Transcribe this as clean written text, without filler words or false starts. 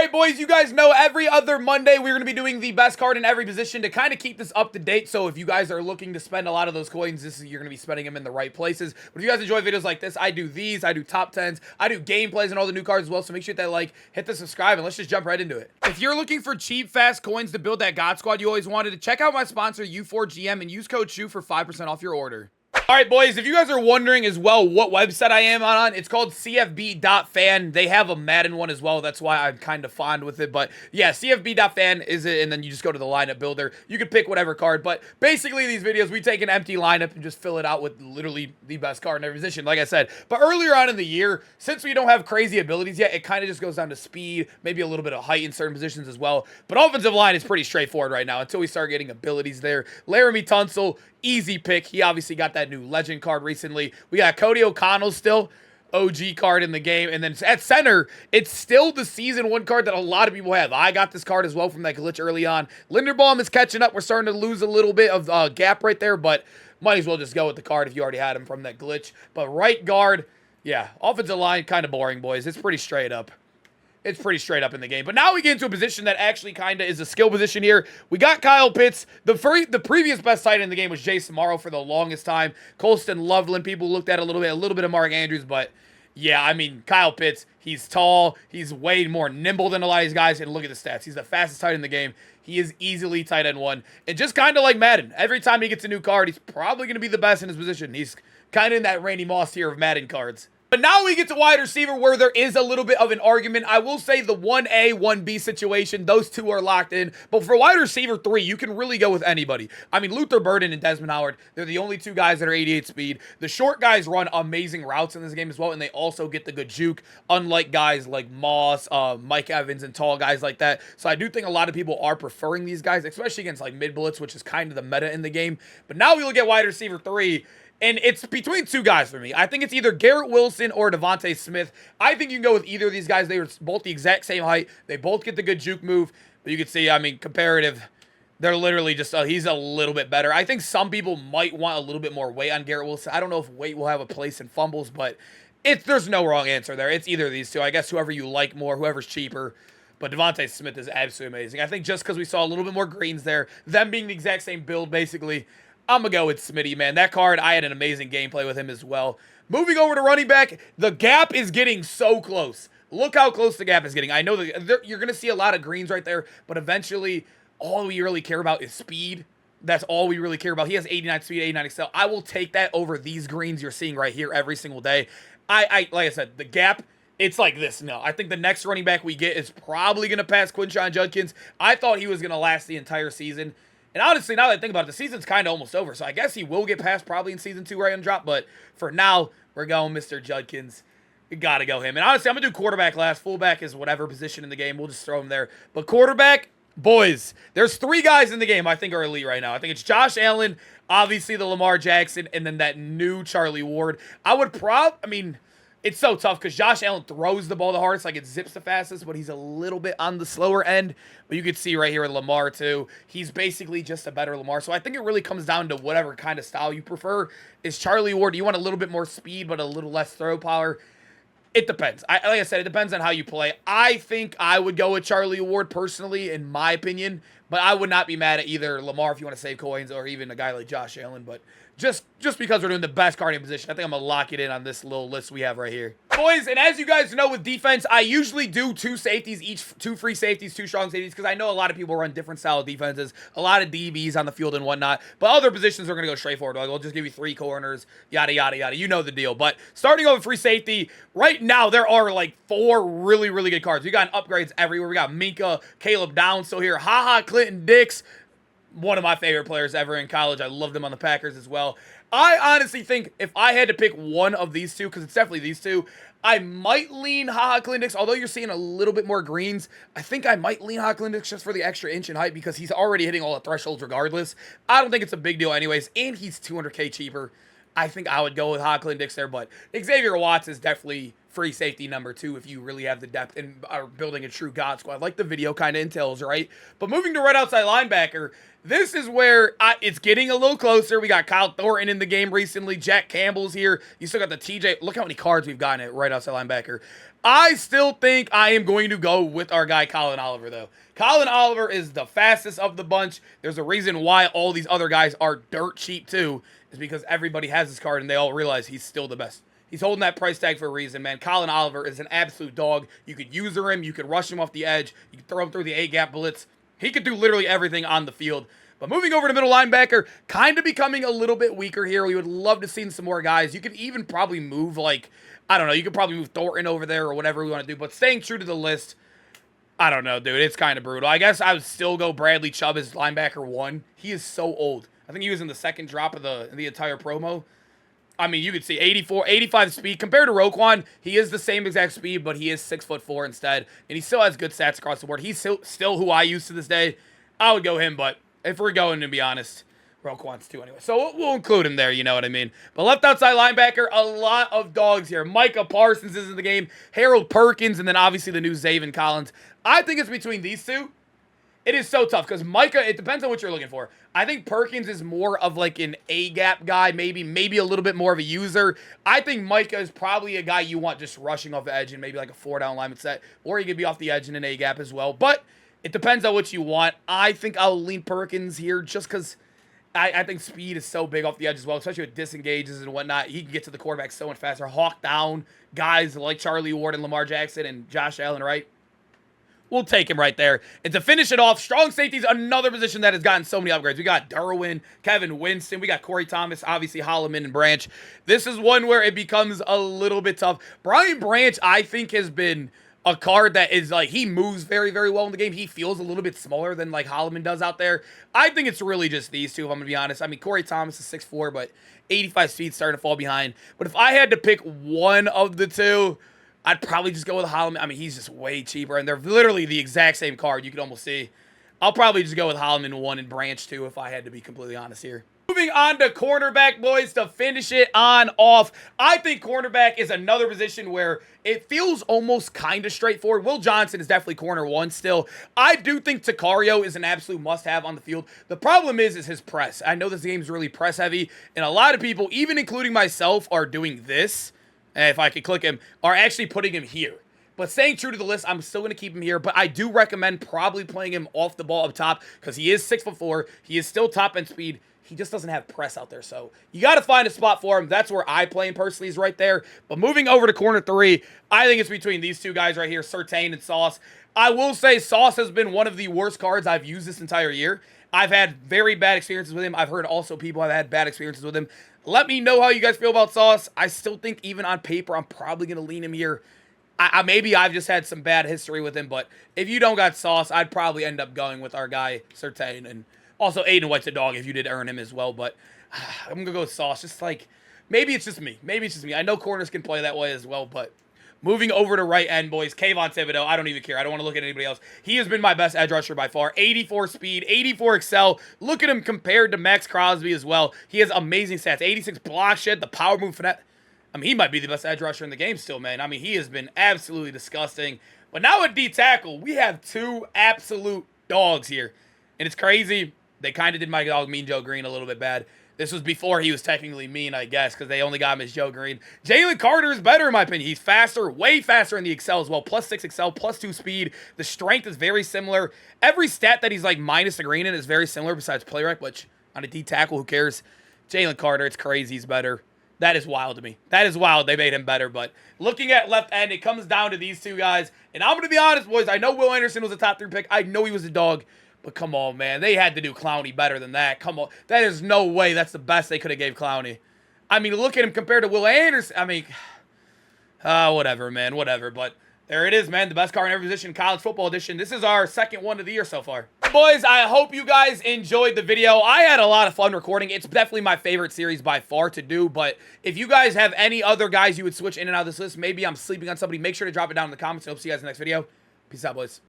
right, boys, you guys know every other Monday we're going to be doing the best card in every position to kind of keep this up to date. So if you guys are looking to spend a lot of those coins, you're going to be spending them in the right places. But if you guys enjoy videos like this, I do these, I do top 10s, I do gameplays and all the new cards as well. So make sure you hit that like, hit the subscribe, and let's just jump right into it. If you're looking for cheap, fast coins to build that God Squad you always wanted, to check out my sponsor, U4GM, and use code SHOE for 5% off your order. All right, boys, if you guys are wondering as well what website I am on, it's called cfb.fan. They have a Madden one as well. That's why I'm kind of fond with it. But yeah, cfb.fan is it, and then you just go to the lineup builder. You can pick whatever card. But basically, these videos, we take an empty lineup and just fill it out with literally the best card in every position, like I said. But earlier on in the year, since we don't have crazy abilities yet, it kind of just goes down to speed, maybe a little bit of height in certain positions as well. But offensive line is pretty straightforward right now until we start getting abilities there. Laramie Tunsil, easy pick. He obviously got that new legend card recently. We got Cody O'Connell still, OG card in the game. And then at center, it's still the season 1 card that a lot of people have. I got this card as well from that glitch early on. Linderbaum is catching up. We're starting to lose a little bit of gap right there, but might as well just go with the card if you already had him from that glitch. But right guard, yeah, offensive line, kind of boring, boys. It's pretty straight up. It's pretty straight up in the game. But now we get into a position that actually kind of is a skill position here. We got Kyle Pitts. The previous best tight end in the game was Jason Morrow for the longest time. Colston Loveland, people looked at a little bit of Mark Andrews. But, yeah, I mean, Kyle Pitts, he's tall. He's way more nimble than a lot of these guys. And look at the stats. He's the fastest tight end in the game. He is easily tight end 1. And just kind of like Madden, every time he gets a new card, he's probably going to be the best in his position. He's kind of in that Randy Moss tier of Madden cards. But now we get to wide receiver where there is a little bit of an argument. I will say the 1A, 1B situation, those two are locked in. But for wide receiver 3, you can really go with anybody. I mean, Luther Burden and Desmond Howard, they're the only two guys that are 88 speed. The short guys run amazing routes in this game as well, and they also get the good juke, unlike guys like Moss, Mike Evans, and tall guys like that. So I do think a lot of people are preferring these guys, especially against like mid-blitz, which is kind of the meta in the game. But now we look at wide receiver 3, and it's between two guys for me. I think it's either Garrett Wilson or Devontae Smith. I think you can go with either of these guys. They were both the exact same height. They both get the good juke move. But you can see, I mean, comparative, they're literally just, he's a little bit better. I think some people might want a little bit more weight on Garrett Wilson. I don't know if weight will have a place in fumbles, but there's no wrong answer there. It's either of these two. I guess whoever you like more, whoever's cheaper. But Devontae Smith is absolutely amazing. I think just because we saw a little bit more greens there, them being the exact same build, basically, I'm going to go with Smitty, man. That card, I had an amazing gameplay with him as well. Moving over to running back, the gap is getting so close. Look how close the gap is getting. I know that you're going to see a lot of greens right there, but eventually, all we really care about is speed. That's all we really care about. He has 89 speed, 89 excel. I will take that over these greens you're seeing right here every single day. Like I said, the gap, it's like this now. I think the next running back we get is probably going to pass Quinshon Judkins. I thought he was going to last the entire season. And honestly, now that I think about it, the season's kind of almost over. So I guess he will get passed probably in Season 2 right on drop. But for now, we're going Mr. Judkins. We got to go him. And honestly, I'm going to do quarterback last. Fullback is whatever position in the game. We'll just throw him there. But quarterback, boys, there's 3 guys in the game I think are elite right now. I think it's Josh Allen, obviously the Lamar Jackson, and then that new Charlie Ward. It's so tough because Josh Allen throws the ball the hardest, like it zips the fastest, but he's a little bit on the slower end. But you can see right here with Lamar, too. He's basically just a better Lamar. So I think it really comes down to whatever kind of style you prefer. Is Charlie Ward, do you want a little bit more speed but a little less throw power? It depends. Like I said, it depends on how you play. I think I would go with Charlie Ward personally, in my opinion. But I would not be mad at either Lamar if you want to save coins or even a guy like Josh Allen. But just because we're doing the best carding position, I think I'm going to lock it in on this little list we have right here. Boys, and as you guys know with defense, I usually do 2 safeties, each 2 free safeties, 2 strong safeties, because I know a lot of people run different style of defenses, a lot of DBs on the field and whatnot, but other positions are going to go straightforward. Like, we'll just give you 3 corners, yada, yada, yada. You know the deal. But starting over free safety, right now there are like 4 really, really good cards. We got upgrades everywhere. We got Minka, Caleb Downs still here, Clinton Dix, one of my favorite players ever in college. I loved him on the Packers as well. I honestly think if I had to pick one of these two, because it's definitely these two, I might lean Clinton Dix. Although you're seeing a little bit more greens, I think I might lean Clinton Dix just for the extra inch in height because he's already hitting all the thresholds regardless. I don't think it's a big deal anyways, and he's $200K cheaper. I think I would go with Clinton Dix there, but Xavier Watts is definitely free safety number 2 if you really have the depth and are building a true God squad, like the video kind of entails, right? But moving to right outside linebacker, this is where it's getting a little closer. We got Kyle Thornton in the game recently. Jack Campbell's here. You still got the TJ. Look how many cards we've gotten at right outside linebacker. I still think I am going to go with our guy Colin Oliver, though. Colin Oliver is the fastest of the bunch. There's a reason why all these other guys are dirt cheap, too, is because everybody has this card, and they all realize he's still the best. He's holding that price tag for a reason, man. Colin Oliver is an absolute dog. You could user him. You could rush him off the edge. You could throw him through the A-gap blitz. He could do literally everything on the field. But moving over to middle linebacker, kind of becoming a little bit weaker here. We would love to see some more guys. You could even probably move, like, I don't know, you could probably move Thornton over there or whatever we want to do. But staying true to the list, I don't know, dude. It's kind of brutal. I guess I would still go Bradley Chubb as linebacker 1. He is so old. I think he was in the second drop of the entire promo. I mean, you could see 84, 85 speed. Compared to Roquan, he is the same exact speed, but he is 6'4" instead. And he still has good stats across the board. He's still who I use to this day. I would go him, but if we're going to be honest, Roquan's 2 anyway. So we'll include him there, you know what I mean. But left outside linebacker, a lot of dogs here. Micah Parsons is in the game. Harold Perkins, and then obviously the new Zaven Collins. I think it's between these two. It is so tough because Micah, it depends on what you're looking for. I think Perkins is more of like an A-gap guy, maybe a little bit more of a user. I think Micah is probably a guy you want just rushing off the edge and maybe like a 4-down lineman set. Or he could be off the edge in an A-gap as well. But it depends on what you want. I think I'll lean Perkins here just because I think speed is so big off the edge as well, especially with disengages and whatnot. He can get to the quarterback so much faster. Hawk down guys like Charlie Ward and Lamar Jackson and Josh Allen, right? We'll take him right there. And to finish it off, strong safety is another position that has gotten so many upgrades. We got Derwin, Kevin Winston. We got Corey Thomas, obviously Holloman and Branch. This is one where it becomes a little bit tough. Brian Branch, I think, has been a card that is like, he moves very, very well in the game. He feels a little bit smaller than like Holloman does out there. I think it's really just these two, if I'm going to be honest. I mean, Corey Thomas is 6'4", but 85 speed starting to fall behind. But if I had to pick one of the two, I'd probably just go with Holloman. I mean, he's just way cheaper, and they're literally the exact same card. You can almost see. I'll probably just go with Holloman 1 and Branch 2 if I had to be completely honest here. Moving on to cornerback, boys, to finish it on off. I think cornerback is another position where it feels almost kind of straightforward. Will Johnson is definitely corner 1 still. I do think Takario is an absolute must-have on the field. The problem is his press. I know this game's really press-heavy, and a lot of people, even including myself, are doing this. And if I could click him, are actually putting him here. But staying true to the list, I'm still going to keep him here. But I do recommend probably playing him off the ball up top because he is 6'4". He is still top end speed. He just doesn't have press out there. So you got to find a spot for him. That's where I play him personally, is right there. But moving over to corner 3, I think it's between these two guys right here, Surtain and Sauce. I will say Sauce has been one of the worst cards I've used this entire year. I've had very bad experiences with him. I've heard also people have had bad experiences with him. Let me know how you guys feel about Sauce. I still think even on paper, I'm probably going to lean him here. Maybe I've just had some bad history with him, but if you don't got Sauce, I'd probably end up going with our guy, Surtain. And also Aiden White's a dog if you did earn him as well, but I'm going to go with Sauce. Just like, maybe it's just me. Maybe it's just me. I know corners can play that way as well, but moving over to right end, boys, Kayvon Thibodeau. I don't even care. I don't want to look at anybody else. He has been my best edge rusher by far. 84 speed, 84 excel. Look at him compared to Max Crosby as well. He has amazing stats. 86 block shed, the power move finesse. I mean, he might be the best edge rusher in the game still, man. I mean, he has been absolutely disgusting. But now at D tackle, we have two absolute dogs here. And it's crazy. They kind of did my dog Mean Joe Green a little bit bad. This was before he was technically mean, I guess, because they only got him as Joe Green. Jalen Carter is better, in my opinion. He's faster, way faster in the excel as well. +6 excel, +2 speed. The strength is very similar. Every stat that he's like minus the green in is very similar besides play rec, which on a D tackle, who cares? Jalen Carter, it's crazy he's better. That is wild to me. That is wild. They made him better. But looking at left end, it comes down to these two guys. And I'm going to be honest, boys. I know Will Anderson was a top 3 pick. I know he was a dog. But come on, man. They had to do Clowney better than that. Come on. That is no way that's the best they could have gave Clowney. I mean, look at him compared to Will Anderson. I mean, whatever, man. Whatever. But there it is, man. The best card in every position, college football edition. This is our second one of the year so far. Boys, I hope you guys enjoyed the video. I had a lot of fun recording. It's definitely my favorite series by far to do, but if you guys have any other guys you would switch in and out of this list, maybe I'm sleeping on somebody, make sure to drop it down in the comments. I hope to see you guys in the next video. Peace out, boys.